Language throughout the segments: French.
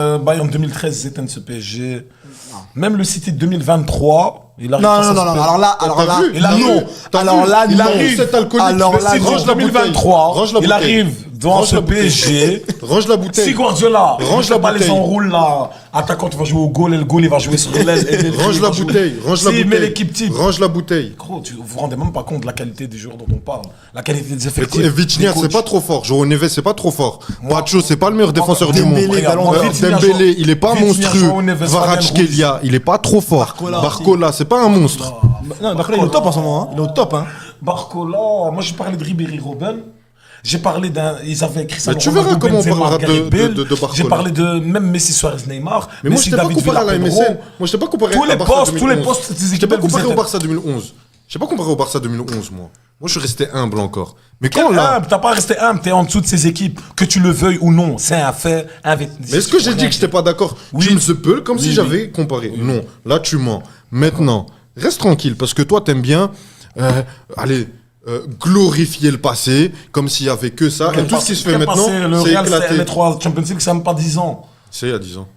Bayern 2013, ils éteignent ce PSG. Même le City de 2023, il arrive. Non. Alors là, il arrive. non. Alors là, il non. arrive. C'est alcoolique. Alors là, le City de 2023, il arrive devant ce PSG. Range la bouteille. Si Guardiola, Range la pas les bouteille. enroules là, attaquant, tu vas jouer au goal et le goal il va jouer sur l'aile. Range la bouteille. Range la S'il met bouteille. l'équipe type. Range la bouteille. Gros, vous vous rendez même pas compte de la qualité des joueurs dont on parle. La qualité des Et effectifs. Vitinha, c'est pas trop fort. Joao Neves, c'est pas trop fort. Pacho, c'est pas le meilleur défenseur du monde. Dembélé, ballon d'or. Dembélé, il est pas Vitinha, monstrueux. Joao Neves, Kvaratskhelia, il est pas trop fort. Barcola, c'est pas un monstre. Non, Barcola, il est au top en ce moment. Il est au top. Barcola, moi j'ai parlé de Ribéry Robben. J'ai parlé d'un. Ils avaient Cristiano Mais tu verras Ronaldo, comment on Benzema, parlera Gareth Bale. de Barcola. J'ai parlé de même Messi, Suarez, Neymar. Mais moi, Messi, je t'ai pas David comparé à la Villa, MSN. Pedro. Moi, je t'ai pas comparé Tous à les Barça postes, 2011. tous les postes, ces Je t'ai équipes, pas vous comparé êtes- au Barça 2011. Je t'ai pas comparé au Barça 2011, moi. Moi, je suis resté humble encore. Mais Quel quand là. humble, t'as pas resté humble, t'es en dessous de ces équipes, que tu le veuilles ou non, c'est un fait. Mais est-ce que j'ai dit que j'étais pas d'accord? Tu me se peux comme si j'avais comparé. Non, là, tu mens. Maintenant, reste tranquille, parce que toi, t'aimes bien. Glorifier le passé comme s'il y avait que ça et tout ce qui se fait maintenant Le c'est Real, c'est éclaté. les 3 Champions League, ça même pas 10 ans. C'est il y a 10 ans.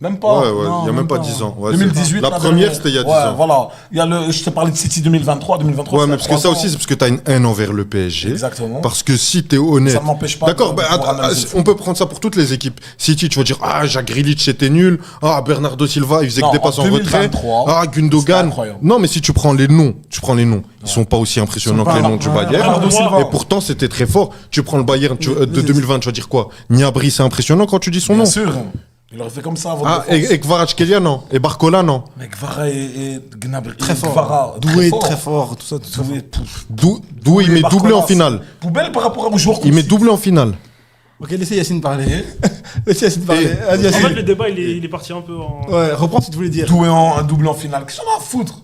Même pas. Ouais, Non, il y a même pas 10 ans. Ouais, 2018. la première, c'était il y a 10 ans. Voilà. Il y a je te parlais de City 2023. 2023, Ouais, c'est mais à parce que 3 ça ans. aussi, c'est parce que t'as une haine envers le PSG. Exactement. Parce que si t'es honnête. Ça m'empêche pas D'accord, de bah, pouvoir analyser le foot. on peut prendre ça pour toutes les équipes. City, tu vas dire, ah, Jack Grealish, c'était nul. Ah, Bernardo Silva, il faisait Non, que des passes en en retrait. 2023, Ah, c'était Gundogan. incroyable. Non, mais si tu prends les noms, ils sont pas aussi impressionnants que les noms du Bayern. Bernardo Silva. Et pourtant, c'était très fort. Tu prends le Bayern de 2020, tu vas dire quoi? Niabri, c'est impressionnant quand tu dis son nom. Bien sûr. Il aurait fait comme ça avant Ah, de défense. et Kvaratskhelia, non. Et Barcola, non. Mais Kvara et Gnabry. Très fort. Kvara, Doué, très fort. Tout ça. Doué, pouf. Doué, il met Barcola, doublé en finale. Poubelle par rapport aux joueurs Il met doublé en finale. Ok, laissez Yacine parler. Laissez Yacine parler. Vas-y, En fait, Yacine. le débat, il est parti un peu en. Ouais, reprends ce que tu voulais dire. doublé en finale. Qu'est-ce qu'on a à foutre?